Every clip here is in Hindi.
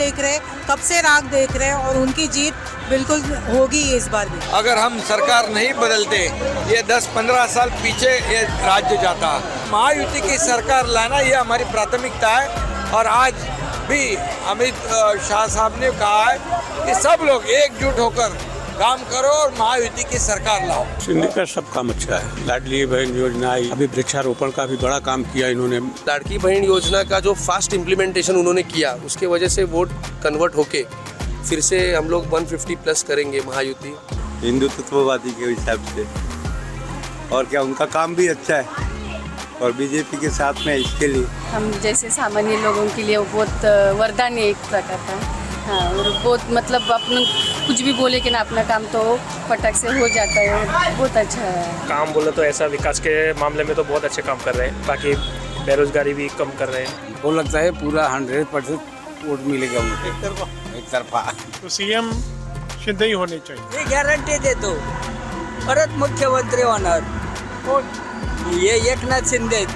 देख रहे, कब से राह देख रहे और उनकी जीत बिल्कुल होगी इस बार भी। अगर हम सरकार नहीं बदलते ये 10-15 साल पीछे ये राज्य जाता। महायुति की सरकार लाना ये हमारी प्राथमिकता है और आज भी अमित शाह साहब ने कहा है कि सब लोग एकजुट होकर काम करो और महायुति की सरकार लाओ। शिंदे का सब काम अच्छा है। लाडली बहन योजना आई, अभी वृक्षारोपण का भी बड़ा काम किया इन्होंने। लाड़की बहन योजना का जो फास्ट इम्प्लीमेंटेशन उन्होंने किया उसके वजह से वोट कन्वर्ट होके फिर से हम लोग 150 प्लस करेंगे महायुति। हिंदुत्ववादी के हिसाब से और क्या उनका काम भी अच्छा है और बीजेपी के साथ में इसके लिए हम जैसे सामान्य लोगों के लिए वो बहुत वरदान है एक प्रकार का। हाँ, और बहुत मतलब अपन कुछ भी बोले कि ना अपना काम तो फटक से हो जाता है, बहुत अच्छा है। काम बोले तो ऐसा विकास के मामले में तो बहुत अच्छे काम कर रहे हैं, बाकी बेरोजगारी भी कम कर रहे हैं। वो लगता है पूरा 100% वोट मिलेगा उनको एक तरफा। तो सीएम शिंदे ही होने चाहिए। ये गॅरंटी देतो परत मुख्यमंत्री होणार ये एकनाथ शिंदेच।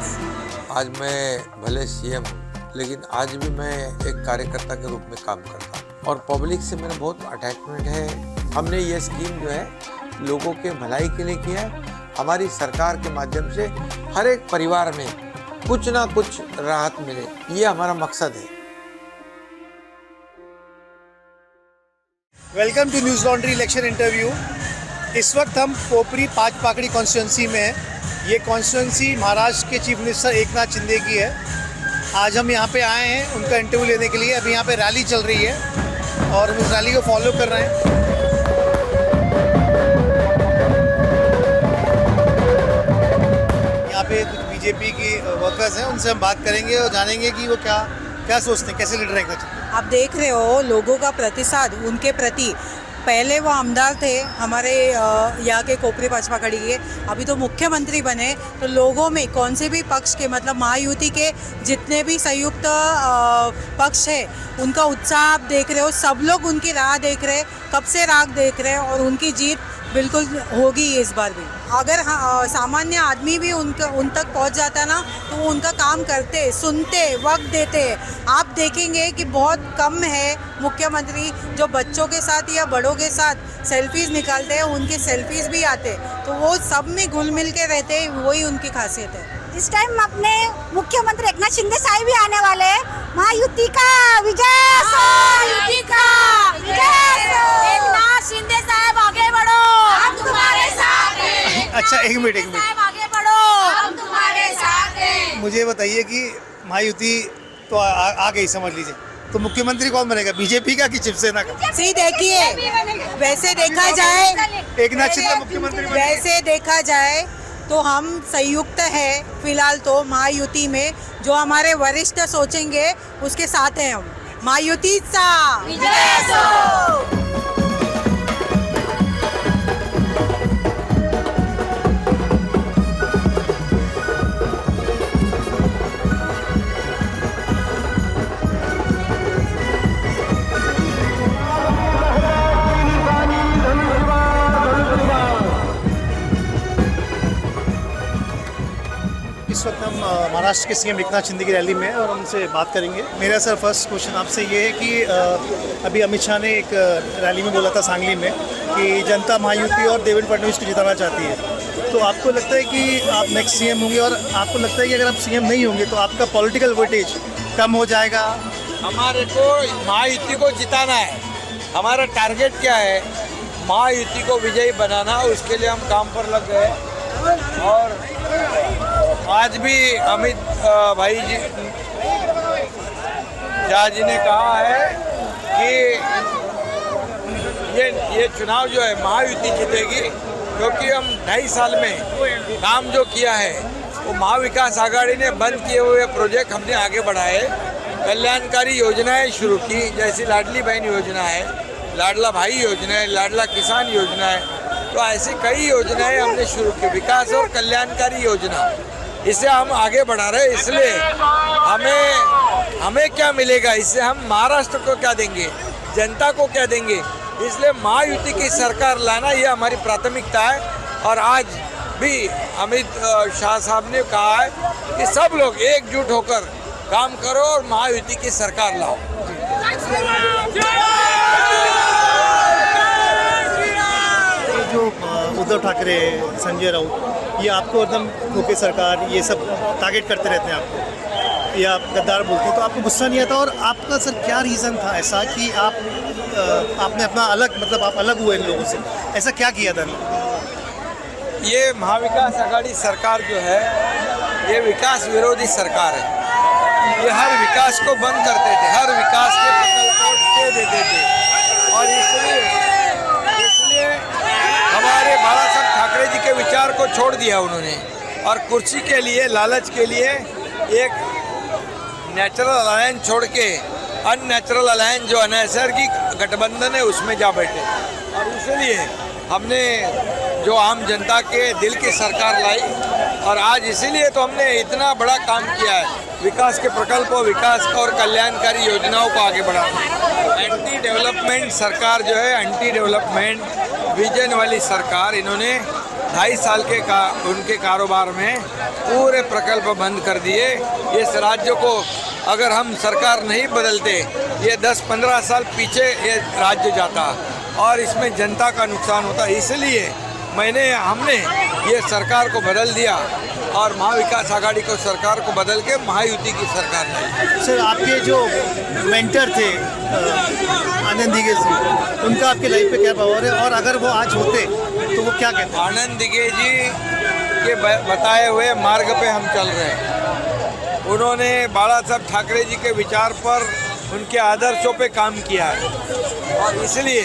आज मैं भले सीएम हूँ लेकिन आज भी मैं एक कार्यकर्ता के रूप में काम करता हूँ और पब्लिक से मेरा बहुत अटैचमेंट है। हमने ये स्कीम जो है लोगों के भलाई के लिए किया है। हमारी सरकार के माध्यम से हर एक परिवार में कुछ ना कुछ राहत मिले, ये हमारा मकसद है। Welcome to Newslaundry election interview. इस वक्त हम पोपरी पाँच पाकड़ी कॉन्स्टिट्यूंसी में हैं। ये कॉन्स्टिट्यूंसी महाराष्ट्र के चीफ मिनिस्टर एकनाथ शिंदे की है। आज हम यहाँ पे आए हैं उनका इंटरव्यू लेने के लिए। अभी यहाँ पे रैली चल रही है और हम इस रैली को फॉलो कर रहे हैं। यहाँ पे कुछ बीजेपी की वर्कर्स हैं, उनसे हम बात करेंगे और जानेंगे कि वो क्या सोचते हैं, कैसे लीडर हैं। आप देख रहे हो लोगों का प्रतिसाद उनके प्रति। पहले वो आमदार थे हमारे यहाँ के कोपरी भाजपा खड़ी के, अभी तो मुख्यमंत्री बने। तो लोगों में कौन से भी पक्ष के मतलब महायुति के जितने भी संयुक्त पक्ष है उनका उत्साह आप देख रहे हो। सब लोग उनकी राह देख रहे, कब से राह देख रहे और उनकी जीत बिल्कुल होगी इस बार भी। अगर सामान्य आदमी भी उन तक पहुंच जाता ना तो वो उनका काम करते, सुनते, वक्त देते। आप देखेंगे कि बहुत कम है मुख्यमंत्री जो बच्चों के साथ या बड़ों के साथ सेल्फीज निकालते हैं, उनके सेल्फीज भी आते तो वो सब में घुल मिल के रहते हैं, वही उनकी खासियत है। इस टाइम अपने मुख्यमंत्री एकनाथ शिंदे साहब भी आने वाले हैं। महायुति का विजय, महायुति का विजय। एकनाथ शिंदे साहब आगे बढ़ो, हम तुम्हारे साथ हैं। अच्छा एक मिनट आगे बढ़ो, हम तुम्हारे साथ हैं। मुझे बताइए कि महायुति तो आ गई समझ लीजिए, तो मुख्यमंत्री कौन बनेगा, बीजेपी का कि शिवसेना का? सही देखिए, वैसे देखा जाए एकनाथ शिंदे मुख्यमंत्री वैसे देखा जाए तो हम संयुक्त है फिलहाल तो महायुति में। जो हमारे वरिष्ठ सोचेंगे उसके साथ हैं हम। महायुति सा विजय। इस वक्त हम महाराष्ट्र के सीएम एकनाथ शिंदे की रैली में हैं और उनसे बात करेंगे। मेरा सर फर्स्ट क्वेश्चन आपसे ये है कि अभी अमित शाह ने एक रैली में बोला था सांगली में कि जनता महायुति और देवेंद्र फडणवीस को जिताना चाहती है। तो आपको लगता है कि आप नेक्स्ट सीएम होंगे और आपको लगता है कि अगर आप सीएम नहीं होंगे तो आपका पॉलिटिकल वोटेज कम हो जाएगा? हमारे को महायुति को जिताना है। हमारा टारगेट क्या है, महायुति को विजयी बनाना। उसके लिए हम काम पर लग गए और आज भी अमित भाई जी शाह जी ने कहा है कि ये चुनाव जो है महायुति जीतेगी, क्योंकि हम 2.5 साल में काम जो किया है वो महाविकास आघाड़ी ने बंद किए हुए प्रोजेक्ट हमने आगे बढ़ाए। कल्याणकारी योजनाएं शुरू की, जैसी लाडली बहन योजना है, लाडला भाई योजना है, लाडला किसान योजना है। तो ऐसी कई योजनाएं हमने शुरू की, विकास और कल्याणकारी योजना। इसे हम आगे बढ़ा रहे हैं। इसलिए हमें क्या मिलेगा, इससे हम महाराष्ट्र को क्या देंगे, जनता को क्या देंगे। इसलिए महायुति की सरकार लाना ये हमारी प्राथमिकता है और आज भी अमित शाह साहब ने कहा है कि सब लोग एकजुट होकर काम करो और महायुति की सरकार लाओ। उद्धव ठाकरे, संजय राउत, ये आपको एकदम ठोके सरकार ये सब टारगेट करते रहते हैं आपको, या आप गद्दार बोलते हैं, तो आपको गुस्सा नहीं आता? और आपका सर क्या रीज़न था ऐसा कि आपने अपना अलग, मतलब आप अलग हुए इन लोगों से, ऐसा क्या किया था? ये महाविकास आघाड़ी सरकार जो है ये विकास विरोधी सरकार है। ये हर विकास को बंद करते थे, हर विकास के प्रकल्प को स्टे देते थे, और इसलिए हमारे बाला साहब ठाकरे जी के विचार को छोड़ दिया उन्होंने, और कुर्सी के लिए, लालच के लिए एक नेचुरल अलायंस छोड़ के अननेचुरल अलायंस जो अनैसर्गिक गठबंधन है उसमें जा बैठे। और इसलिए हमने जो आम जनता के दिल की सरकार लाई, और आज इसीलिए तो हमने इतना बड़ा काम किया है, विकास के प्रकल्पों, विकास और कल्याणकारी योजनाओं को आगे बढ़ा। एंटी डेवलपमेंट सरकार जो है, एंटी डेवलपमेंट विजन वाली सरकार, इन्होंने 2.5 साल के उनके कारोबार में पूरे प्रकल्प बंद कर दिए। इस राज्य को अगर हम सरकार नहीं बदलते, ये 10-15 साल पीछे ये राज्य जाता और इसमें जनता का नुकसान होता। इसलिए हमने ये सरकार को बदल दिया और महाविकास आघाड़ी को सरकार को बदल के महायुति की सरकार लाई। सर, आपके जो मेंटर थे आनंद दिगे जी, उनका आपके लाइफ पे क्या पावर है, और अगर वो आज होते तो वो क्या कहते? आनंद दिगे जी के बताए हुए मार्ग पे हम चल रहे हैं। उन्होंने बाला साहब ठाकरे जी के विचार पर, उनके आदर्शों पे काम किया है, और इसलिए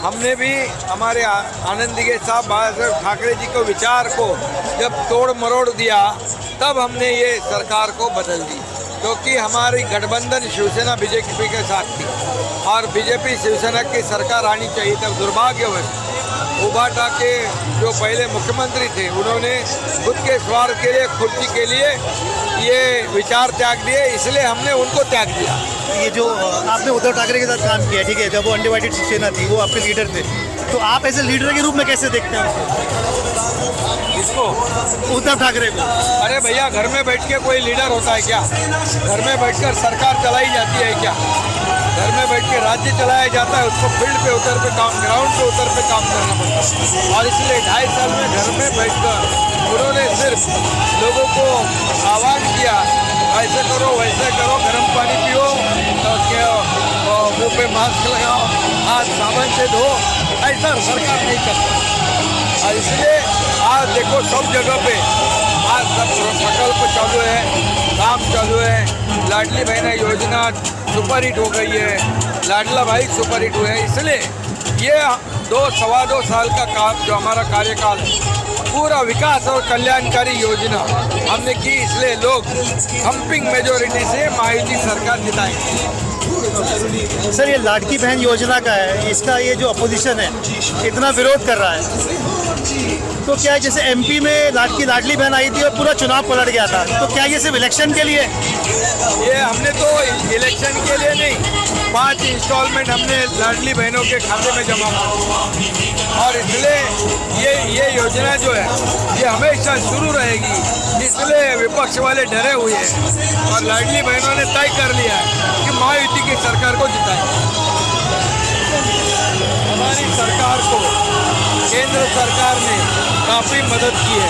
हमने भी हमारे आनंद दिगे साहब बाला साहब ठाकरे जी को विचार को जब तोड़ मरोड़ दिया, तब हमने ये सरकार को बदल दी, क्योंकि हमारी गठबंधन शिवसेना बीजेपी के साथ थी, और बीजेपी शिवसेना की सरकार आनी चाहिए। तब दुर्भाग्यवश उबाटा के जो पहले मुख्यमंत्री थे, उन्होंने खुद के स्वार्थ के लिए, कुर्सी के लिए ये विचार त्याग दिए, इसलिए हमने उनको त्याग दिया। ये जो आपने उद्धव ठाकरे के साथ काम किया, ठीक है, जब वो अनडिवाइडेड शिवसेना थी, वो आपके लीडर थे, तो आप ऐसे लीडर के रूप में कैसे देखते हैं इसको? उद्धव ठाकरे को? अरे भैया, घर में बैठ के कोई लीडर होता है क्या? घर में बैठकर सरकार चलाई जाती है क्या? घर में बैठ के राज्य चलाया जाता है, उसको फील्ड पे उतर पे काम, ग्राउंड पे उतर पे काम करना पड़ता है। और इसलिए 2.5 साल में घर में बैठकर उन्होंने सिर्फ लोगों को आह्वान किया, ऐसे करो, वैसे करो, गर्म पानी पियो, तो मुँह पे मास्क लगाओ, हाथ साबुन से धो, ऐसा सरकार नहीं करती। और इसलिए आज देखो सब जगह पे आज सब प्रकल्प चालू है, काम चालू है। लाडली बहना योजना सुपर हिट हो गई है, लाडला भाई सुपर हिट हुए हैं। इसलिए ये 2-2.25 साल का काम जो हमारा कार्यकाल है, पूरा विकास और कल्याणकारी योजना हमने की, इसलिए लोग थम्पिंग मेजोरिटी से महायुति सरकार जिताएंगे। सर, ये लाडली बहन योजना का है, इसका ये जो अपोजिशन है इतना विरोध कर रहा है, तो क्या जैसे एमपी में लाडली बहन आई थी और पूरा चुनाव पलट गया था, तो क्या ये सिर्फ इलेक्शन के लिए? ये हमने तो इलेक्शन के लिए नहीं, 5 इंस्टॉलमेंट हमने लाडली बहनों के खाते में जमा किया, और इसलिए ये योजना जो है ये हमेशा शुरू रहेगी। इसलिए विपक्ष वाले डरे हुए हैं, और लाडली बहनों ने तय कर लिया है कि महायुति की सरकार को जिताएंगे। हमारी सरकार को केंद्र सरकार ने काफ़ी मदद की है।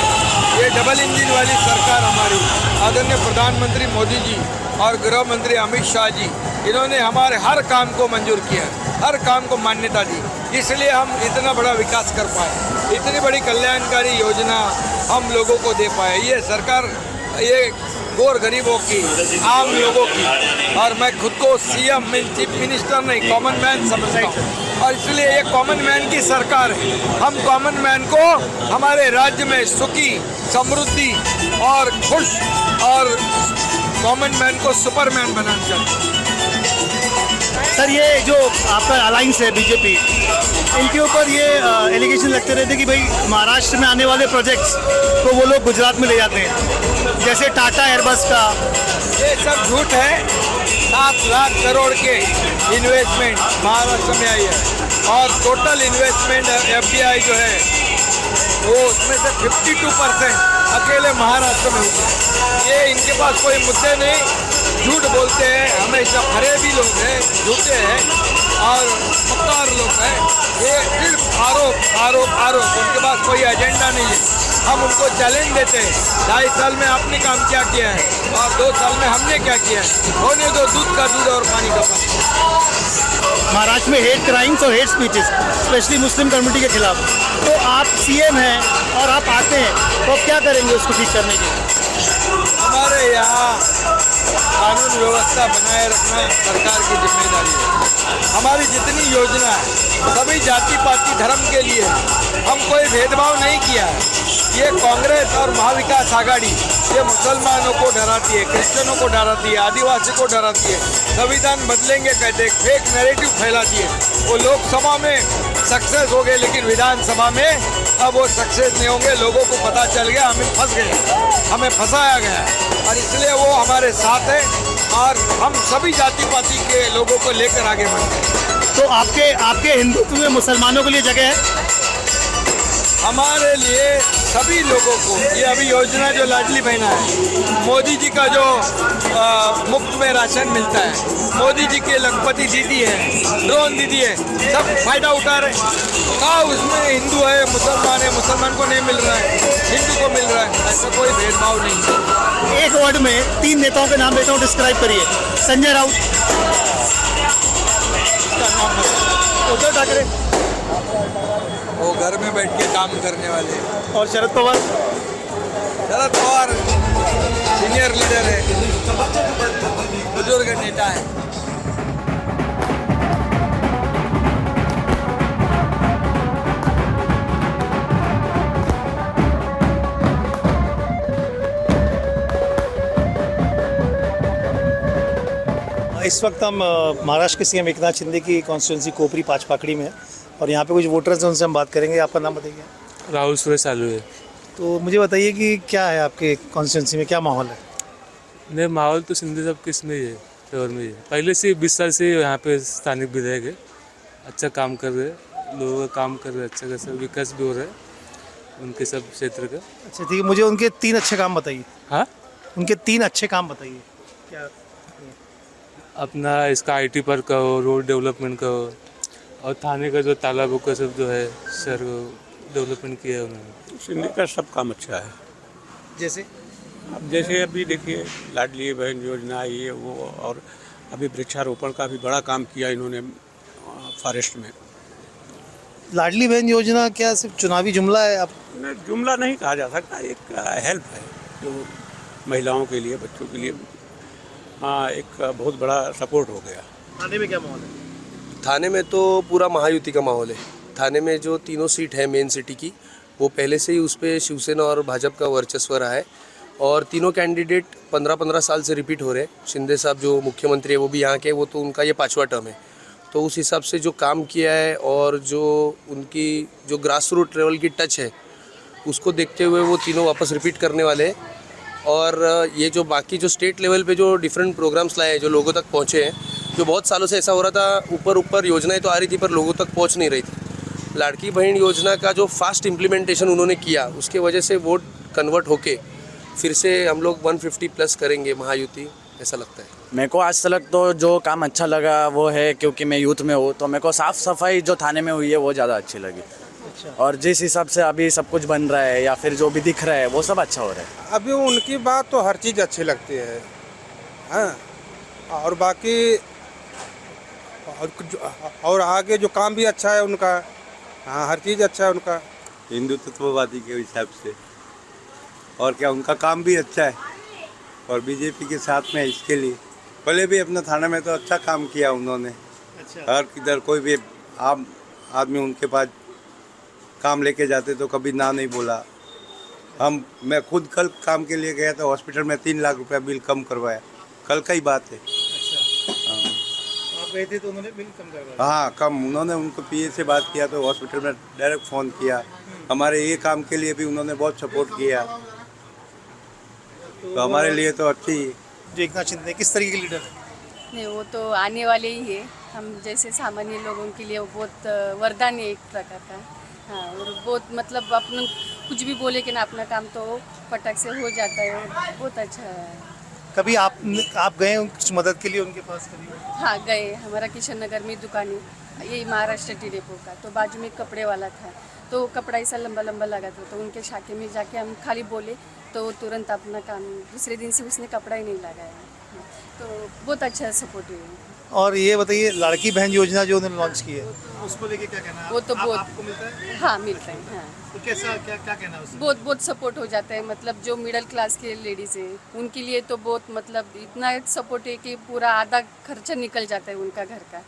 ये डबल इंजन वाली सरकार हमारी आदरणीय प्रधानमंत्री मोदी जी और गृह मंत्री अमित शाह जी, इन्होंने हमारे हर काम को मंजूर किया, हर काम को मान्यता दी, इसलिए हम इतना बड़ा विकास कर पाए, इतनी बड़ी कल्याणकारी योजना हम लोगों को दे पाए। ये सरकार ये गौर गरीबों की, आम लोगों की, और मैं खुद को सीएम चीफ मिनिस्टर नहीं, कॉमन मैन समझता हूँ, और इसलिए ये कॉमन मैन की सरकार है। हम कॉमन मैन को हमारे राज्य में सुखी, समृद्धि और खुश, और कॉमन मैन को सुपरमैन बनाना चाहते हैं। सर, ये जो आपका अलायंस है बीजेपी, इनके ऊपर ये एलिगेशन लगते रहते कि भाई महाराष्ट्र में आने वाले प्रोजेक्ट्स को वो लोग गुजरात में ले जाते हैं, जैसे टाटा एयरबस का। ये सब झूठ है। 7 लाख करोड़ के इन्वेस्टमेंट महाराष्ट्र में आई है, और टोटल इन्वेस्टमेंट FDI जो है वो उसमें से 52% अकेले महाराष्ट्र में हुआ है। ये इनके पास कोई मुद्दे नहीं, झूठ बोलते हैं, हमेशा फरेबी लोग हैं, झूठे हैं। और मुख्तार लोग हैं, ये सिर्फ आरोप आरोप आरोप, उनके पास कोई एजेंडा नहीं है। हम उनको चैलेंज देते हैं, 2.5 साल में आपने काम क्या किया है और 2 साल में हमने क्या किया है, होने दो दूध का दूध और पानी का पानी। महाराष्ट्र में हेट क्राइम्स और hate speeches specially Muslim community के खिलाफ, तो आप सीएम हैं और आप आते हैं तो आप क्या करेंगे उसको ठीक करने के लिए? हमारे यहाँ कानून व्यवस्था बनाए रखना सरकार की जिम्मेदारी है। हमारी जितनी योजना है सभी जाति पाति धर्म के लिए, हम कोई भेदभाव नहीं किया है। ये कांग्रेस और महाविकास आघाड़ी ये मुसलमानों को डराती है, क्रिश्चियनों को डराती है, आदिवासी को डराती है, संविधान बदलेंगे कहते हैं, फेक नैरेटिव फैलाती है। वो लोकसभा में सक्सेस हो गए लेकिन विधानसभा में अब वो सक्सेस नहीं होंगे। लोगों को पता चल गया हमें फंस गए, हमें फंसाया गया और इसलिए वो हमारे साथ है और हम सभी जाति पाति के लोगों को लेकर आगे बढ़ते हैं। तो आपके हिंदुत्व में मुसलमानों के लिए जगह है? हमारे लिए सभी लोगों को ये अभी योजना जो लाडली बहना है, मोदी जी का जो मुफ्त में राशन मिलता है, मोदी जी के लखपति दीदी है, ड्रोन दीदी है, सब फायदा उठा रहे हैं। कहाँ उसमें हिंदू है मुसलमान है, मुसलमान को नहीं मिल रहा है, हिंदू को मिल रहा है, ऐसा कोई भेदभाव नहीं है। एक वर्ड में 3 नेताओं के नाम देता हूँ, डिस्क्राइब करिए। संजय राउत, उद्धव ठाकरे, वो घर में बैठ के काम करने वाले, और शरद पवार। शरद पवार सीनियर लीडर है, बुजुर्ग नेता है। इस वक्त हम महाराष्ट्र के सीएम एकनाथ शिंदे की कॉन्स्टिट्यूंसी कोपरी पाचपाकड़ी में है और यहाँ पे कुछ वोटर्स हैं, उनसे हम बात करेंगे। आपका नाम बताइए। राहुल सुरेश चालू है। तो मुझे बताइए कि क्या है आपके कॉन्स्टिट्यूंसी में, क्या माहौल है? नहीं, माहौल तो शिंदे साहब किस में ही है, फेवर में ही है। पहले से 20 साल से यहाँ पे स्थानिक विधायक है, अच्छा काम कर रहे हैं, लोगों का काम कर रहे हैं, अच्छा खासा विकास भी हो रहा है उनके सब क्षेत्र का। अच्छा ठीक है, मुझे उनके 3 अच्छे काम बताइए। हाँ, उनके 3 अच्छे काम बताइए। क्या? अपना इसका IT पर का हो, रोड डेवलपमेंट का हो, और थाने का जो तालाबों का सब जो है सर डेवलपमेंट किया है उन्होंने। शिंदे का सब काम अच्छा है। जैसे अब जैसे अभी देखिए लाडली बहन योजना ये वो, और अभी वृक्षारोपण का भी बड़ा काम किया इन्होंने फॉरेस्ट में। लाडली बहन योजना क्या सिर्फ चुनावी जुमला है? आप जुमला नहीं कहा जा सकता, एक हेल्प है जो महिलाओं के लिए, बच्चों के लिए। हाँ, एक बहुत बड़ा सपोर्ट हो गया। थाने में क्या माहौल है? थाने में तो पूरा महायुति का माहौल है। थाने में जो 3 सीट है मेन सिटी की, वो पहले से ही उस पर शिवसेना और भाजपा का वर्चस्व रहा है और तीनों कैंडिडेट 15-15 साल से रिपीट हो रहे हैं। शिंदे साहब जो मुख्यमंत्री है वो भी यहाँ के, वो तो उनका ये 5वां टर्म है। तो उस हिसाब से जो काम किया है और जो उनकी जो ग्रास रूट लेवल की टच है, उसको देखते हुए वो तीनों वापस रिपीट करने वाले हैं। और ये जो बाकी जो स्टेट लेवल पे जो डिफरेंट प्रोग्राम्स लाए हैं, जो लोगों तक पहुँचे हैं, जो बहुत सालों से ऐसा हो रहा था, ऊपर योजनाएं तो आ रही थी पर लोगों तक पहुँच नहीं रही थी। लाड़की बहन योजना का जो फास्ट इम्प्लीमेंटेशन उन्होंने किया, उसके वजह से वोट कन्वर्ट होके फिर से हम लोग 150 प्लस करेंगे महायुति, ऐसा लगता है। मेरे को आज तक तो जो काम अच्छा लगा वो है, क्योंकि मैं यूथ में हूँ, तो मेरे को साफ़ सफाई जो थाने में हुई है वो ज़्यादा अच्छी लगी। और जिस हिसाब से अभी सब कुछ बन रहा है या फिर जो भी दिख रहा है वो सब अच्छा हो रहा है। अभी उनकी बात तो हर चीज़ अच्छी लगती है, हाँ, और बाकी और आगे जो काम भी अच्छा है उनका, हाँ, हर चीज़ अच्छा है उनका, हिंदुत्ववादी के हिसाब से। और क्या, उनका काम भी अच्छा है और बीजेपी के साथ में इसके लिए पहले भी अपना थाना में तो अच्छा काम किया उन्होंने। अच्छा। हर किधर कोई भी आम आदमी उनके पास काम लेके जाते तो कभी ना नहीं बोला। मैं खुद कल काम के लिए गया था हॉस्पिटल में, 3 लाख रुपया बिल कम करवाया, कल का ही बात है। अच्छा। आप गए थे तो उन्होंने बिल कम करवाया? हाँ, कम। उन्होंने उनको PA से बात किया तो हॉस्पिटल में डायरेक्ट फ़ोन किया। हमारे ये काम के लिए भी उन्होंने बहुत सपोर्ट किया, तो हमारे लिए तो अच्छी। जो एकनाथ शिंदे किस तरीके के लीडर है? नहीं, वो तो आने वाले ही है। हम जैसे सामान्य लोगों के लिए वो बहुत वरदान है एक प्रकार का। हाँ, और बहुत मतलब अपन कुछ भी बोले कि ना अपना काम तो फटाक से हो जाता है, बहुत अच्छा है। कभी आप गए हैं कुछ मदद के लिए उनके पास कभी? हाँ गए, हमारा किशन नगर में दुकान है, ये महाराष्ट्र टी डेपो का, तो बाजू में एक कपड़े वाला था, तो कपड़ा ऐसा लंबा लंबा लगा था, तो उनके शाखे में जाके हम खाली बोले तो तुरंत अपना काम, दूसरे दिन से उसने कपड़ा ही नहीं लगाया, तो बहुत अच्छा सपोर्टिव है। और ये बताइए, लड़की बहन योजना जो उन्होंने लॉन्च की है उसको लेके क्या कहना है? वो तो बहुत आपको मिलता है? हाँ मिलता है, हाँ तो कैसा क्या कहना है उससे? बहुत सपोर्ट हो जाता है, मतलब जो मिडिल क्लास के लेडीज़ है उनके लिए तो बहुत मतलब इतना सपोर्ट है कि पूरा आधा खर्चा निकल जाता है उनका घर का,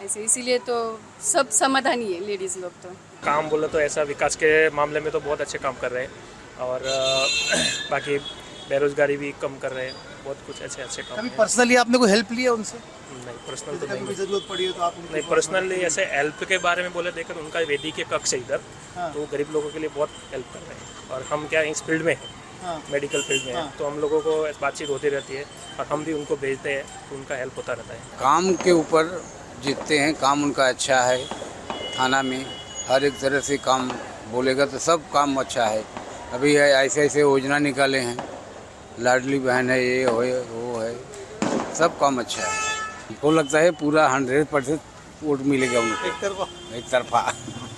ऐसे इसीलिए तो सब समाधानी है लेडीज़ लोग। तो काम बोले तो ऐसा विकास के मामले में तो बहुत अच्छे काम कर रहे हैं और बाकी बेरोजगारी भी कम कर रहे हैं, बहुत कुछ अच्छे काम। कभी पर्सनली आपने कोई हेल्प लिया उनसे? नहीं पर्सनल तो कभी नहीं, जरूरत पड़ी हो तो आप नहीं पर्सनली ऐसे हेल्प के बारे में बोले देखकर उनका वेदी के कक्ष है इधर, तो गरीब लोगों के लिए बहुत हेल्प कर रहे हैं और हम क्या इस फील्ड में हैं, मेडिकल फील्ड में हैं, तो हम लोगों को बातचीत होती रहती है और हम भी उनको भेजते हैं, तो उनका हेल्प होता रहता है। काम के ऊपर जीतते हैं, काम उनका अच्छा है, थाना में हर एक तरह से काम बोलेगा तो सब काम अच्छा है। अभी ऐसे ऐसे योजना निकाले हैं, लाडली बहन है, ये हो वो है, सब काम अच्छा है। हमको लगता है पूरा 100% वोट मिलेगा उनको, एक तरफा।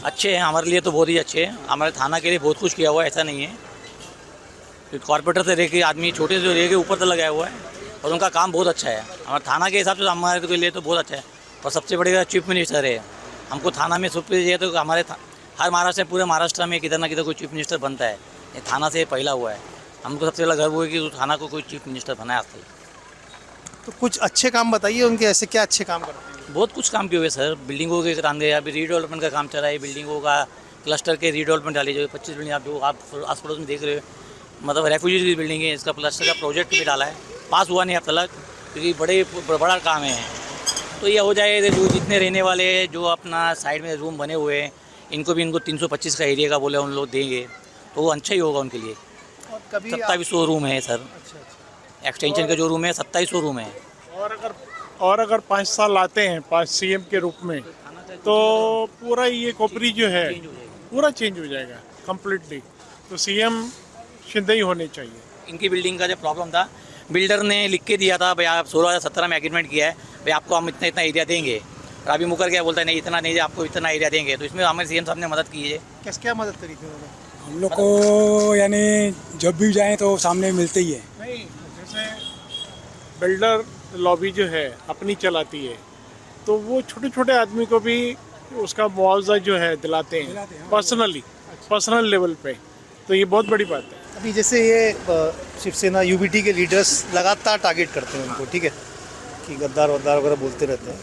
अच्छे हैं हमारे लिए तो बहुत ही अच्छे हैं, हमारे थाना के लिए बहुत कुछ किया हुआ है, ऐसा नहीं है। कॉर्पोरेटर से रह के आदमी छोटे से रह के ऊपर तक लगाया हुआ है और उनका काम बहुत अच्छा है। हमारे थाना के हिसाब से हमारे के लिए तो बहुत अच्छा है और सबसे बड़ी चीफ मिनिस्टर है। हमको थाना में सुप्रीम है तो हमारे हर महाराष्ट्र में, पूरे महाराष्ट्र में किधर ना किधर कोई चीफ मिनिस्टर बनता है, ये थाना से पहला हुआ है। हमको सबसे बड़ा गर्व है कि थाना को कोई चीफ मिनिस्टर बनाया आज तक। तो कुछ अच्छे काम बताइए उनके, ऐसे क्या अच्छे काम करते हैं? बहुत कुछ काम किए हुए सर, बिल्डिंगों के काम गए, अभी रीडेवलपमेंट का काम चल रहा है, बिल्डिंगों का क्लस्टर के रीडेवलपमेंट डाली जो 25 बिल्डिंग आप जो आप आस पड़ोस में देख रहे हो, मतलब रेफ्यूजी की बिल्डिंग है, इसका क्लस्टर का प्रोजेक्ट भी डाला है, पास हुआ नहीं अब तक क्योंकि बड़ा काम है। तो ये हो जाए जो जितने रहने वाले जो अपना साइड में रूम बने हुए हैं इनको 325 का एरिया का बोले उन लोग देंगे तो वो अच्छा ही होगा उनके लिए। 2700 रूम है सर, एक्सटेंशन का जो रूम है 2700 रूम है। और अगर 5 साल आते हैं 5 सीएम के रूप में तो पूरा ये कोपरी जो है पूरा चेंज हो जाएगा कम्प्लीटली। तो सीएम शिंदे ही होने चाहिए। इनकी बिल्डिंग का जो प्रॉब्लम था, बिल्डर ने लिख के दिया था भाई आप 2017 में एग्रीमेंट किया है भाई आपको हम इतना एरिया देंगे, और अभी मुकर गया बोलता है नहीं इतना नहीं, आपको इतना एरिया देंगे। तो इसमें हमारे सीएम साहब ने मदद की है। क्या मदद करी थी उन्होंने? हम लोग को यानी जब भी जाएं तो सामने मिलते ही है। नहीं, जैसे बिल्डर लॉबी जो है अपनी चलाती है तो वो छोटे छोटे आदमी को भी उसका मुआवजा जो है दिलाते हैं पर्सनल लेवल पे, तो ये बहुत बड़ी बात है। अभी जैसे ये शिवसेना यूबीटी के लीडर्स लगातार टारगेट करते हैं उनको, ठीक है, कि गद्दार वगैरह बोलते रहते हैं,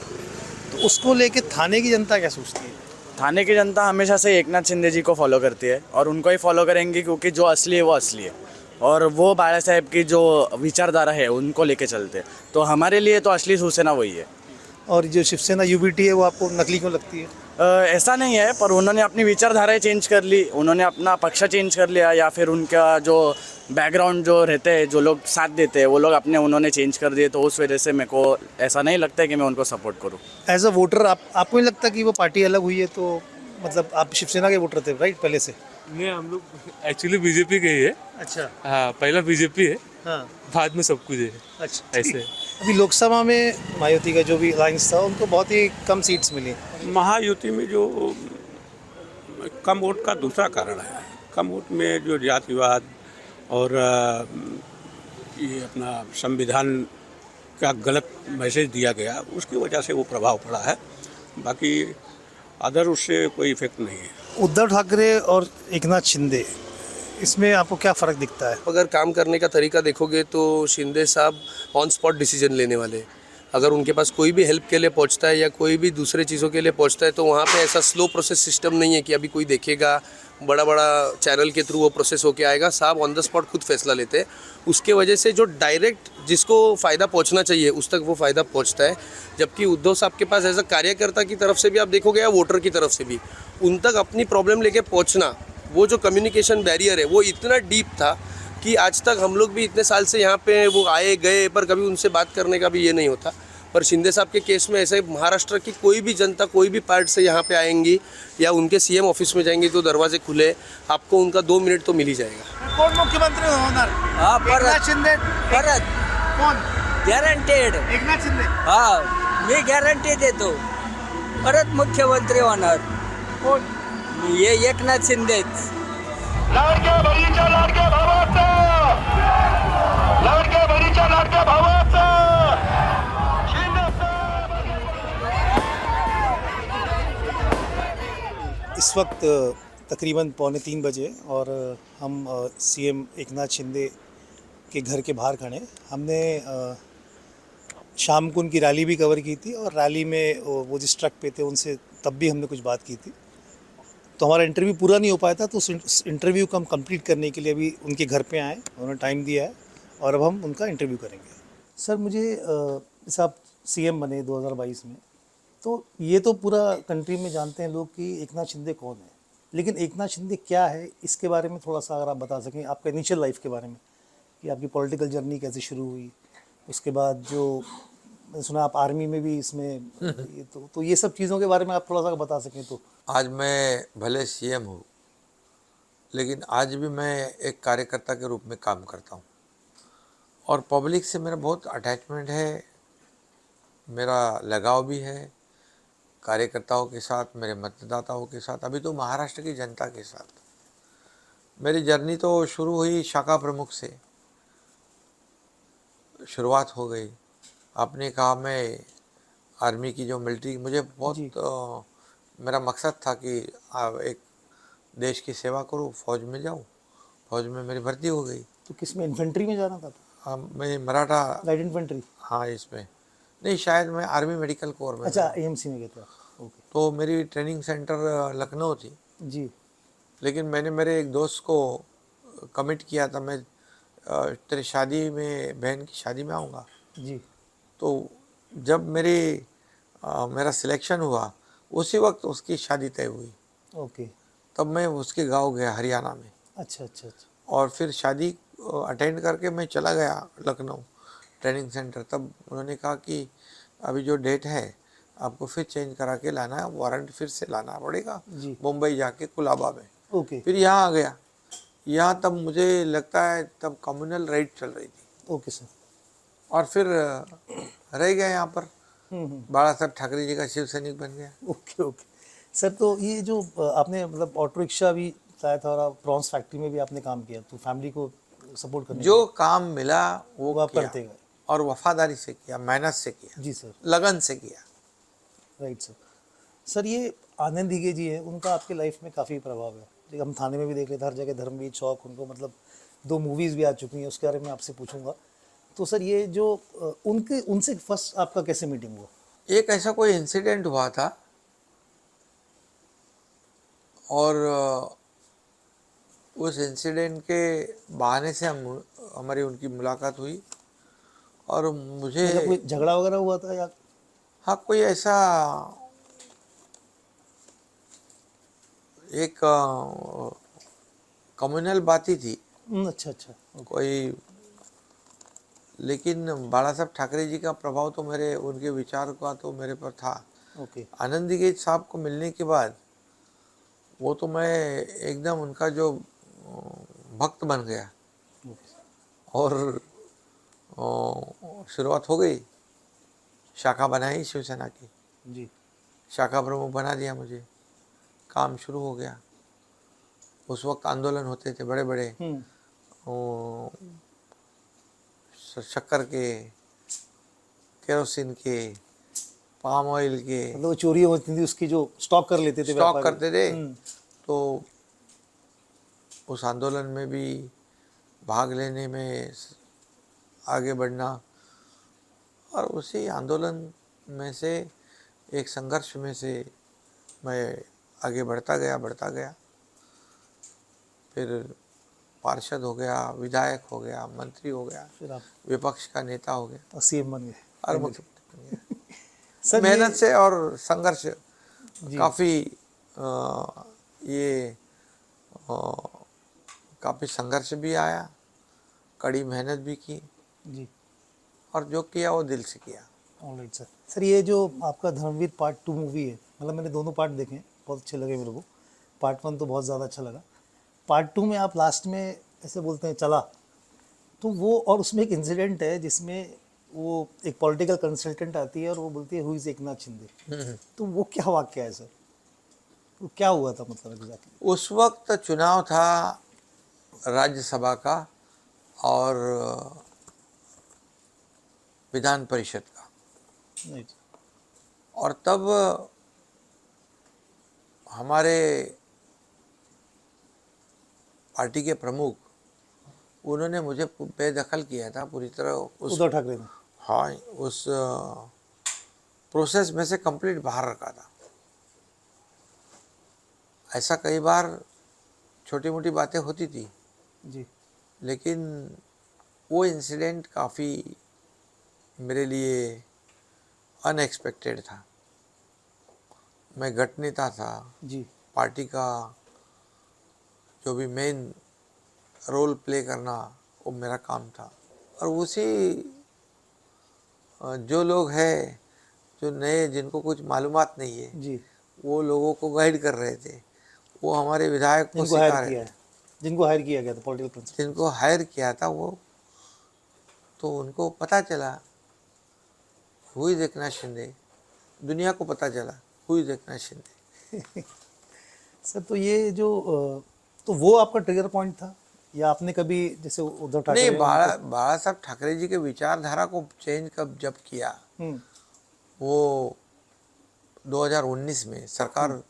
तो उसको लेके थाने की जनता क्या सोचती है? थाने की जनता हमेशा से एकनाथ शिंदे जी को फॉलो करती है और उनको ही फॉलो करेंगे क्योंकि जो असली है वो असली है और वो बाला साहेब की जो विचारधारा है उनको लेके चलते हैं। तो हमारे लिए तो असली शिवसेना वही है। और जो शिवसेना यूबीटी है वो आपको नकली क्यों लगती है? ऐसा नहीं है, पर उन्होंने अपनी विचारधाराएं चेंज कर ली, उन्होंने अपना पक्ष चेंज कर लिया, या फिर उनका जो बैकग्राउंड जो रहते हैं, जो लोग साथ देते हैं वो लोग अपने उन्होंने चेंज कर दिए, तो उस वजह से मेरे को ऐसा नहीं लगता है कि मैं उनको सपोर्ट करूँ। एज अ वोटर आपको नहीं लगता कि वो पार्टी अलग हुई है? तो मतलब आप शिवसेना के वोटर थे राइट पहले से? नहीं, हम लोग एक्चुअली बीजेपी के ही है। अच्छा, हाँ, पहला बीजेपी है, हाँ, बाद में सब कुछ है। अच्छा, ऐसे अभी लोकसभा में महायुति का जो भी अलायंस था उनको बहुत ही कम सीट्स मिली। महायुति में जो कम वोट का दूसरा कारण है, कम वोट में जो जातिवाद और ये अपना संविधान का गलत मैसेज दिया गया उसकी वजह से वो प्रभाव पड़ा है, बाकी अदर उससे कोई इफेक्ट नहीं है। उद्धव ठाकरे और एकनाथ शिंदे, इसमें आपको क्या फ़र्क दिखता है? अगर काम करने का तरीका देखोगे तो शिंदे साहब ऑन स्पॉट डिसीजन लेने वाले, अगर उनके पास कोई भी हेल्प के लिए पहुंचता है या कोई भी दूसरे चीज़ों के लिए पहुंचता है तो वहाँ पे ऐसा स्लो प्रोसेस सिस्टम नहीं है कि अभी कोई देखेगा, बड़ा बड़ा चैनल के थ्रू वो प्रोसेस होके आएगा। साहब ऑन द स्पॉट खुद फैसला लेते हैं, उसके वजह से जो डायरेक्ट जिसको फ़ायदा पहुंचना चाहिए उस तक वो फ़ायदा पहुंचता है। जबकि उद्धव साहब के पास एज अ कार्यकर्ता की तरफ से भी आप देखोगे या वोटर की तरफ से भी उन तक अपनी प्रॉब्लम लेके पहुँचना, वो जो कम्युनिकेशन बैरियर है वो इतना डीप था कि आज तक हम लोग भी इतने साल से यहाँ पे वो आए गए पर कभी उनसे बात करने का भी ये नहीं होता। पर शिंदे साहब के केस में ऐसे महाराष्ट्र की कोई भी जनता कोई भी पार्ट से यहाँ पे आएंगी या उनके सीएम ऑफिस में जाएंगी तो दरवाजे खुले, आपको उनका 2 मिनट तो मिल ही जाएगा। कोण मुख्यमंत्री होणार? परत शिंदे, परत कौन? गॅरंटेड एकनाथ शिंदे. हा मी गॅरंटी देतो परत मुख्यमंत्री होणार कोण? हे एकनाथ शिंदेच. लाडक्या बहिणीच्या लाडक्या भावाचा, लाडक्या बहिणीच्या लाडक्या भावाचा इस वक्त तकरीबन 2:45 बजे और हम सीएम एकनाथ शिंदे के घर के बाहर खड़े हैं. हमने शाम को उनकी रैली भी कवर की थी और रैली में वो जिस ट्रक पे थे उनसे तब भी हमने कुछ बात की थी. तो हमारा इंटरव्यू पूरा नहीं हो पाया था, तो उस इंटरव्यू को हम कंप्लीट करने के लिए अभी उनके घर पे आए. उन्होंने टाइम दिया है और अब हम उनका इंटरव्यू करेंगे. सर मुझे जैसे आप सीएम बने 2022 में, तो ये तो पूरा कंट्री में जानते हैं लोग कि एकनाथ शिंदे कौन है, लेकिन एकनाथ शिंदे क्या है इसके बारे में थोड़ा सा अगर आप बता सकें, आपका इनिशियल लाइफ के बारे में कि आपकी पॉलिटिकल जर्नी कैसे शुरू हुई, उसके बाद जो मैंने सुना आप आर्मी में भी इसमें ये तो ये सब चीज़ों के बारे में आप थोड़ा सा बता सकें तो. आज मैं भले सीएम हूँ, लेकिन आज भी मैं एक कार्यकर्ता के रूप में काम करता हूँ और पब्लिक से मेरा बहुत अटैचमेंट है, मेरा लगाव भी है कार्यकर्ताओं के साथ, मेरे मतदाताओं के साथ, अभी तो महाराष्ट्र की जनता के साथ. मेरी जर्नी तो शुरू हुई शाखा प्रमुख से, शुरुआत हो गई. आपने कहा मैं आर्मी की जो मिलिट्री, मुझे बहुत मेरा मकसद था कि एक देश की सेवा करूं, फौज में जाऊं. फौज में मेरी भर्ती हो गई. तो किस में, इन्फेंट्री में जाना था? हाँ, मैं मराठा लाइट इन्फेंट्री. हाँ, इसमें नहीं, शायद मैं आर्मी मेडिकल कोर में. अच्छा, एएमसी में गए थे. ओके. तो मेरी ट्रेनिंग सेंटर लखनऊ थी जी. लेकिन मैंने मेरे एक दोस्त को कमिट किया था, मैं तेरे शादी में, बहन की शादी में आऊँगा. जी. तो जब मेरा सिलेक्शन हुआ उसी वक्त उसकी शादी तय हुई. ओके. तब मैं उसके गांव गया हरियाणा में. अच्छा अच्छा अच्छा. और फिर शादी अटेंड करके मैं चला गया लखनऊ ट्रेनिंग सेंटर. तब उन्होंने कहा कि अभी जो डेट है आपको फिर चेंज करा के लाना है, वारंट फिर से लाना पड़ेगा मुंबई जाके कुलाबा में. ओके. फिर यहाँ आ गया. यहाँ तब मुझे लगता है तब कम्युनल राइट चल रही थी. Okay sir. और फिर रह गया यहाँ पर. बाला साहब ठाकरे जी का शिव सैनिक बन गया. Okay okay sir. तो ये जो आपने मतलब ऑटो रिक्शा भी चलाया था और प्रॉन्स फैक्ट्री में भी आपने काम किया, तो फैमिली को सपोर्ट करने जो काम मिला वो आप किया करते गए और वफादारी से किया, मेहनत से किया. जी सर. लगन से किया. Right sir. सर ये आनंद हिगे जी है, उनका आपके लाइफ में काफ़ी प्रभाव है. हम थाने में भी देख लेते, हर जगह धर्मवीर चौक, उनको मतलब 2 मूवीज़ भी आ चुकी हैं, उसके बारे में आपसे पूछूंगा. तो सर ये जो उनसे फर्स्ट आपका कैसे मीटिंग हुआ? एक ऐसा कोई इंसिडेंट हुआ था और उस इंसिडेंट के बहाने से हमारी उनकी मुलाकात हुई और मुझे कोई झगड़ा वगैरह हुआ था या? हाँ, कोई ऐसा एक कम्युनल बात ही थी. अच्छा अच्छा. कोई, लेकिन बाला साहब ठाकरे जी का प्रभाव तो मेरे, उनके विचार का तो मेरे पर था. ओके. आनंद हिगे साहब को मिलने के बाद वो तो मैं एकदम उनका जो भक्त बन गया और शुरुआत हो गई. शाखा बनाई शिवसेना की जी. शाखा प्रमुख बना दिया मुझे. काम शुरू हो गया. उस वक्त आंदोलन होते थे बड़े बड़े, शक्कर के, केरोसिन के, पाम ऑयल के, मतलब चोरी होती थी उसकी, जो स्टॉक कर लेते थे, स्टॉक करते थे. तो उस आंदोलन में भी भाग लेने में, आगे बढ़ना, और उसी आंदोलन में से, एक संघर्ष में से मैं आगे बढ़ता गया. फिर पार्षद हो गया, विधायक हो गया, मंत्री हो गया, फिर आप विपक्ष का नेता हो गया और सीएम बन गए. और मुख्यमंत्री बन गया. मेहनत से और संघर्ष काफ़ी, ये काफ़ी संघर्ष भी आया, कड़ी मेहनत भी की जी. और जो किया वो दिल से किया. Alright sir. सर ये जो आपका धर्मवीर पार्ट 2 मूवी है, मतलब मैंने दोनों पार्ट देखे हैं, बहुत अच्छे लगे मेरे को. पार्ट 1 तो बहुत ज़्यादा अच्छा लगा. पार्ट 2 में आप लास्ट में ऐसे बोलते हैं चला, तो वो, और उसमें एक इंसिडेंट है जिसमें वो एक पॉलिटिकल कंसल्टेंट आती है और वो बोलती है हु इज़ एकनाथ शिंदे। तो वो क्या वाक्य है सर, वो क्या हुआ था मतलब एग्जैक्टली? उस वक्त चुनाव था राज्यसभा का और विधान परिषद का, नहीं, और तब हमारे पार्टी के प्रमुख, उन्होंने मुझे बेदखल किया था पूरी तरह उद्धव ठाकरे ने। हाँ, उस प्रोसेस में से कंप्लीट बाहर रखा था। ऐसा कई बार छोटी मोटी बातें होती थी जी। लेकिन वो इंसिडेंट काफ़ी मेरे लिए अनएक्सपेक्टेड था। मैं गठनेता था जी। पार्टी का, जो भी मेन रोल प्ले करना वो मेरा काम था, और उसी जो लोग हैं जो नए, जिनको कुछ मालूमात नहीं है जी, वो लोगों को गाइड कर रहे थे। वो हमारे विधायक को जिनको सिखा हायर रहे किया थे, है, जिनको हायर किया गया था पॉलिटिकल कंसल्टेंट, जिनको हायर किया था वो, तो उनको पता चला हु इज़ एकनाथ शिंदे, दुनिया को पता चला who is Eknath Shinde. Sir तो ये जो तो वो आपका ट्रिगर पॉइंट था, या आपने कभी जैसे उद्धव ठाकरे नहीं, बाला साहब ठाकरे जी के विचारधारा को चेंज कब जब किया, वो 2019 में सरकार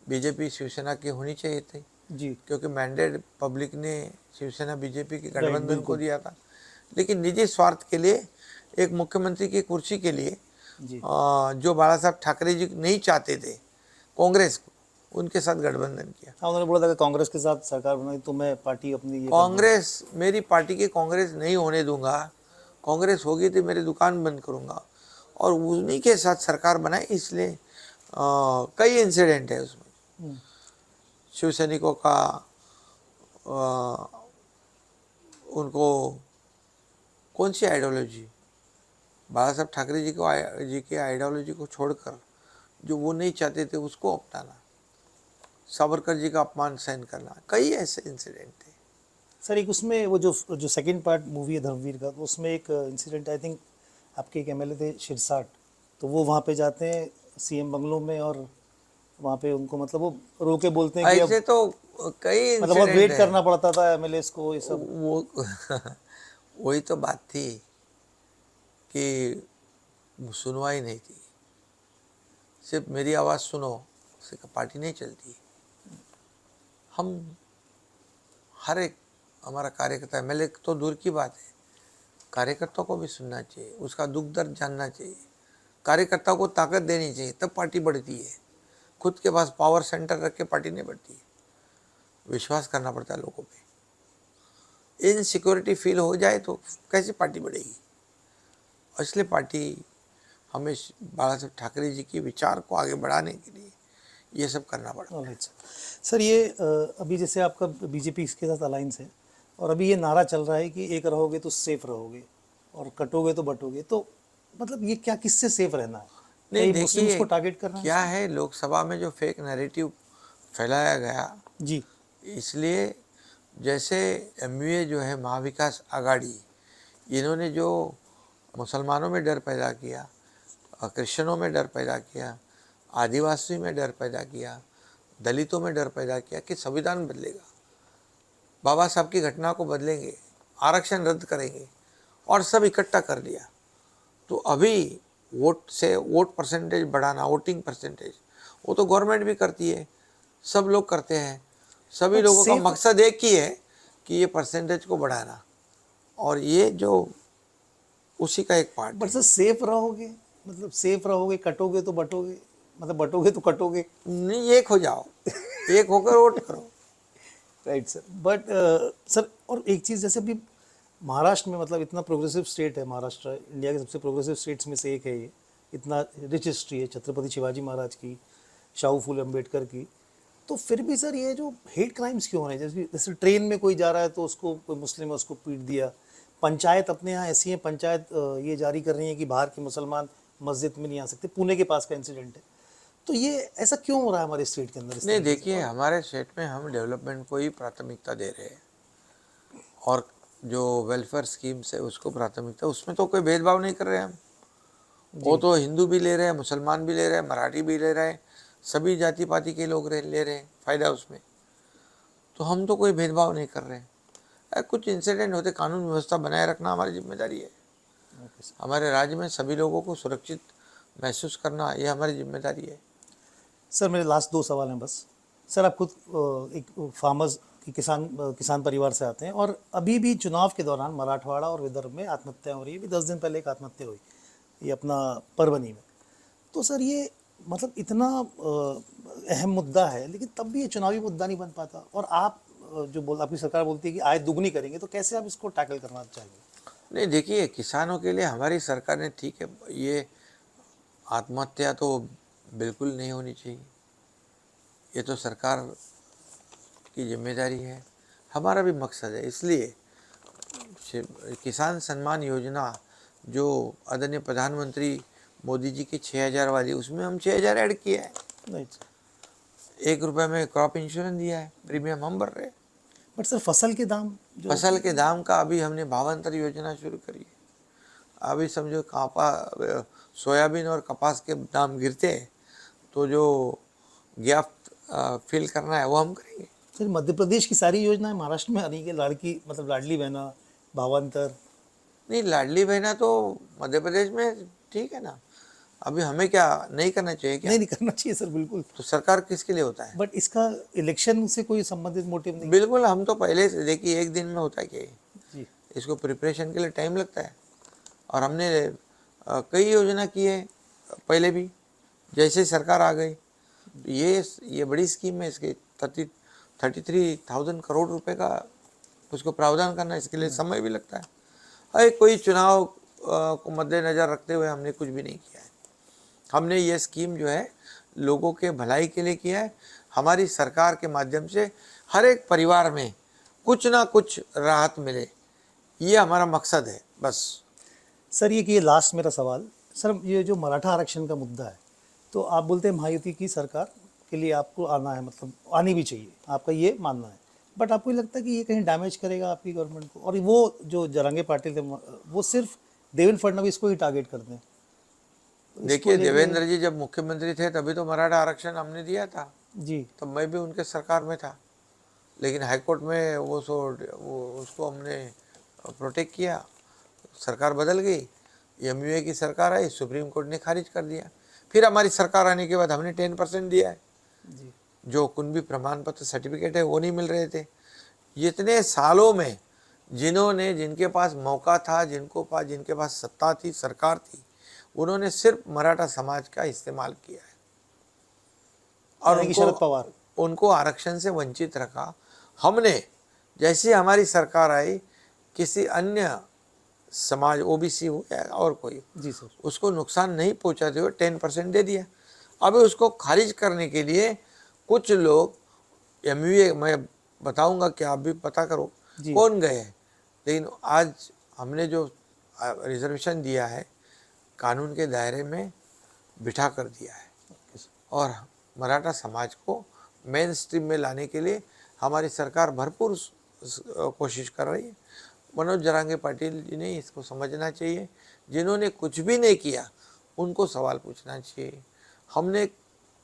बीजेपी शिवसेना की होनी चाहिए थी जी, क्योंकि मैंडेट पब्लिक ने शिवसेना बीजेपी के गठबंधन को दिया था, लेकिन निजी स्वार्थ के लिए, एक मुख्यमंत्री की कुर्सी के लिए जी, जो बाला साहब ठाकरे जी नहीं चाहते थे कांग्रेस को, उनके साथ गठबंधन किया। हाँ, उन्होंने बोला था कि कांग्रेस के साथ सरकार बनाई तो मैं पार्टी अपनी ये कांग्रेस, मेरी पार्टी की कांग्रेस नहीं होने दूंगा, कांग्रेस होगी तो मेरी दुकान बंद करूंगा, और उन्हीं के साथ सरकार बनाई। इसलिए कई इंसिडेंट है उसमें, शिवसैनिकों का उनको कौन सी आइडियोलॉजी, बाला साहब ठाकरे जी की आइडियोलॉजी को छोड़कर जो वो नहीं चाहते थे उसको अपनाना, सावरकर जी का अपमान सहन करना, कई ऐसे इंसिडेंट थे। सर एक उसमें वो जो सेकंड पार्ट मूवी है धर्मवीर का, तो उसमें एक इंसिडेंट आई थिंक आपके एक एमएलए थे शिरसाट, तो वो वहाँ पे जाते हैं सीएम बंगलों में और वहाँ पे उनको मतलब वो रो के बोलते हैं कि ऐसे तो कई मतलब बहुत वेट करना पड़ता था एमएलए को, ये सब वो वही तो बात थी कि सुनवाई नहीं थी, सिर्फ मेरी आवाज़ सुनो, उससे पार्टी नहीं चलती। हम हर एक, हमारा कार्यकर्ता, एमएलए तो दूर की बात है, कार्यकर्ताओं को भी सुनना चाहिए, उसका दुख दर्द जानना चाहिए, कार्यकर्ताओं को ताकत देनी चाहिए, तब पार्टी बढ़ती है। खुद के पास पावर सेंटर रख के पार्टी नहीं बढ़ती है, विश्वास करना पड़ता है लोगों पे। इनसिक्योरिटी फील हो जाए तो कैसे पार्टी बढ़ेगी? इसलिए पार्टी हमें बाला साहब ठाकरे जी के विचार को आगे बढ़ाने के लिए ये सब करना पड़ा। सर ये अभी जैसे आपका बीजेपी के साथ अलायंस है, और अभी ये नारा चल रहा है कि एक रहोगे तो सेफ रहोगे और कटोगे तो बटोगे, तो मतलब ये क्या, किससे सेफ रहना है? नहीं, मुस्लिम्स को टारगेट करना क्या है, लोकसभा में जो फेक नैरेटिव फैलाया गया जी, इसलिए जैसे एमयूए जो है महाविकास आघाड़ी, इन्होंने जो मुसलमानों में डर पैदा किया, क्रिश्चियनों में डर पैदा किया, आदिवासी में डर पैदा किया, दलितों में डर पैदा किया कि संविधान बदलेगा, बाबा साहब की घटना को बदलेंगे, आरक्षण रद्द करेंगे, और सब इकट्ठा कर लिया। तो अभी वोट परसेंटेज बढ़ाना, वोटिंग परसेंटेज, वो तो गवर्नमेंट भी करती है, सब लोग करते हैं, सभी लोगों का मकसद एक ही है कि ये परसेंटेज को बढ़ाना, और ये जो उसी का एक पार्ट। बट सर सेफ रहोगे, मतलब सेफ रहोगे, कटोगे तो बटोगे, मतलब बटोगे तो कटोगे नहीं, एक हो जाओ, एक होकर वोट करो। Right sir. बट सर और एक चीज़, जैसे अभी महाराष्ट्र में मतलब इतना प्रोग्रेसिव स्टेट है महाराष्ट्र, इंडिया के सबसे प्रोग्रेसिव स्टेट्स में से एक है ये, इतना रिच हिस्ट्री है छत्रपति शिवाजी महाराज की, शाहू फूले अम्बेडकर की, तो फिर भी सर ये जो हेट क्राइम्स क्यों हो रहे हैं? जैसे ट्रेन में कोई जा रहा है तो उसको कोई मुस्लिम है उसको पीट दिया, पंचायत अपने यहाँ ऐसी है, पंचायत ये जारी कर रही है कि बाहर के मुसलमान मस्जिद में नहीं आ सकते, पुणे के पास का इंसिडेंट है, तो ये ऐसा क्यों हो रहा है हमारे स्टेट के अंदर? नहीं देखिए, हमारे स्टेट में हम डेवलपमेंट को ही प्राथमिकता दे रहे हैं, और जो वेलफेयर स्कीम्स है उसको प्राथमिकता, उसमें तो कोई भेदभाव नहीं कर रहे हैं हम। वो तो हिंदू भी ले रहे हैं, मुसलमान भी ले रहे हैं, मराठी भी ले रहे हैं, सभी जाति पाति के लोग ले रहे हैं फ़ायदा उसमें। तो हम तो कोई भेदभाव नहीं कर रहे हैं। कुछ इंसिडेंट होते, कानून व्यवस्था बनाए रखना हमारी जिम्मेदारी है। हमारे राज्य में सभी लोगों को सुरक्षित महसूस करना ये हमारी जिम्मेदारी है। सर मेरे लास्ट 2 सवाल हैं बस। सर आप खुद एक फार्मर्स की किसान परिवार से आते हैं और अभी भी चुनाव के दौरान मराठवाड़ा और विदर्भ में आत्महत्या हो रही है। अभी 10 दिन पहले एक आत्महत्या हुई, ये अपना परभनी में। तो सर ये मतलब इतना अहम मुद्दा है, लेकिन तब भी ये चुनावी मुद्दा नहीं बन पाता। और आप आपकी सरकार बोलती है कि आय दुगनी करेंगे, तो कैसे आप इसको टैकल करना चाहिए? नहीं, देखिए, किसानों के लिए हमारी सरकार ने, ठीक है, ये आत्महत्या तो बिल्कुल नहीं होनी चाहिए, ये तो सरकार की जिम्मेदारी है। हमारा भी मकसद है, इसलिए किसान सम्मान योजना जो आदरणीय प्रधानमंत्री मोदी जी की 6000 वाली, उसमें हम 6000 ऐड किया है। नहीं, 1 रुपये में क्रॉप इंश्योरेंस दिया है, प्रीमियम हम भर रहे हैं। बट सर फसल के दाम फसल के दाम का अभी हमने भावांतर योजना शुरू करी है। अभी समझो सोयाबीन और कपास के दाम गिरते हैं तो जो गैप फिल करना है वो हम करेंगे। सर मध्य प्रदेश की सारी योजनाएं महाराष्ट्र में आ रही है, लड़की मतलब लाडली बहना, भावांतर। नहीं, लाडली बहना तो मध्य प्रदेश में ठीक है ना, अभी हमें क्या नहीं करना चाहिए क्या? नहीं करना चाहिए सर, बिल्कुल। तो सरकार किसके लिए होता है? बट इसका इलेक्शन से कोई संबंधित मोटिव नहीं? बिल्कुल, हम तो पहले से, देखिए, एक दिन में होता है क्या जी, इसको प्रिपरेशन के लिए टाइम लगता है। और हमने कई योजना की है पहले भी, जैसे सरकार आ गई ये बड़ी स्कीम है, इसके 33,000 करोड़ रुपए का उसको प्रावधान करना, इसके लिए समय भी लगता है। अरे कोई चुनाव को मद्देनज़र रखते हुए हमने कुछ भी नहीं किया है। हमने ये स्कीम जो है लोगों के भलाई के लिए किया है। हमारी सरकार के माध्यम से हर एक परिवार में कुछ ना कुछ राहत मिले, ये हमारा मकसद है बस। सर ये लास्ट मेरा सवाल, सर ये जो मराठा आरक्षण का मुद्दा है, तो आप बोलते हैं महायुति की सरकार के लिए आपको आना है, मतलब आनी भी चाहिए, आपका ये मानना है। बट आपको लगता है कि ये कहीं डैमेज करेगा आपकी गवर्नमेंट को? और वो जो जरंगे पाटिल थे वो सिर्फ देवेंद्र फडणवीस को ही टारगेट करते हैं। देखिए, देवेंद्र जी जब मुख्यमंत्री थे तभी तो मराठा आरक्षण हमने दिया था जी, तब मैं भी उनके सरकार में था, लेकिन हाईकोर्ट में वो उसको हमने प्रोटेक्ट किया। सरकार बदल गई, MUA की सरकार आई, सुप्रीम कोर्ट ने खारिज कर दिया। फिर हमारी सरकार आने के बाद हमने 10% दिया है जी। जो कुंभी प्रमाण पत्र सर्टिफिकेट है वो नहीं मिल रहे थे। इतने सालों में जिनके पास मौका था, जिनके पास सत्ता थी, सरकार थी, उन्होंने सिर्फ मराठा समाज का इस्तेमाल किया है और शरद पवार उनको आरक्षण से वंचित रखा। हमने, जैसे हमारी सरकार आई, किसी अन्य समाज, OBC हो या और कोई, जी सर, उसको नुकसान नहीं पहुंचाते हुए 10% दे दिया। अभी उसको खारिज करने के लिए कुछ लोग MUA, मैं बताऊंगा कि आप भी पता करो कौन गए हैं, लेकिन आज हमने जो रिजर्वेशन दिया है कानून के दायरे में बिठा कर दिया है और मराठा समाज को मेन स्ट्रीम में लाने के लिए हमारी सरकार भरपूर कोशिश कर रही है। मनोज जरांगे पाटिल जी ने इसको समझना चाहिए। जिन्होंने कुछ भी नहीं किया उनको सवाल पूछना चाहिए। हमने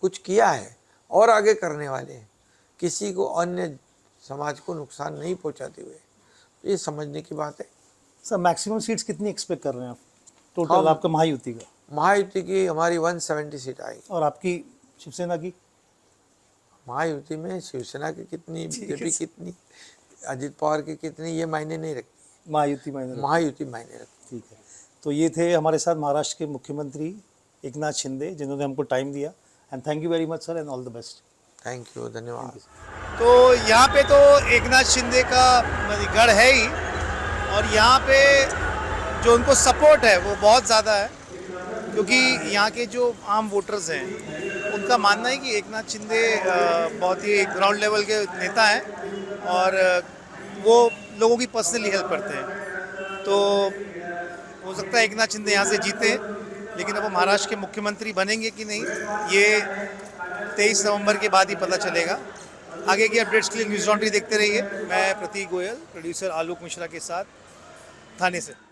कुछ किया है और आगे करने वाले हैं, किसी को, अन्य समाज को नुकसान नहीं पहुंचाते हुए, ये समझने की बात है। सर मैक्सिमम सीट्स कितनी एक्सपेक्ट कर रहे हैं आप टोटल आपका महायुति का? महायुति की हमारी 170 सीट आई। और आपकी शिवसेना की? महायुति में शिवसेना की कितनी, बीजेपी कितनी, अजित पवार की कितनी, ये मायने नहीं रखती, महायुति मायने रखती। ठीक है, तो ये थे हमारे साथ महाराष्ट्र के मुख्यमंत्री एकनाथ शिंदे, जिन्होंने हमको टाइम दिया। And thank you very much sir, and all the best. Thank you, धन्यवाद। तो यहाँ पे तो एकनाथ शिंदे का गढ़ है ही, और यहाँ पे जो उनको सपोर्ट है वो बहुत ज़्यादा है, क्योंकि यहाँ के जो आम वोटर्स हैं उनका मानना है कि एकनाथ शिंदे बहुत ही ग्राउंड लेवल के नेता हैं और वो लोगों की पर्सनली हेल्प करते हैं। तो हो सकता है एकनाथ शिंदे यहाँ से जीते, लेकिन अब वो महाराष्ट्र के मुख्यमंत्री बनेंगे कि नहीं, ये 23 नवंबर के बाद ही पता चलेगा। आगे की अपडेट्स के लिए न्यूज़ लॉन्ड्री देखते रहिए। मैं प्रतीक गोयल, प्रोड्यूसर आलोक मिश्रा के साथ थाने से।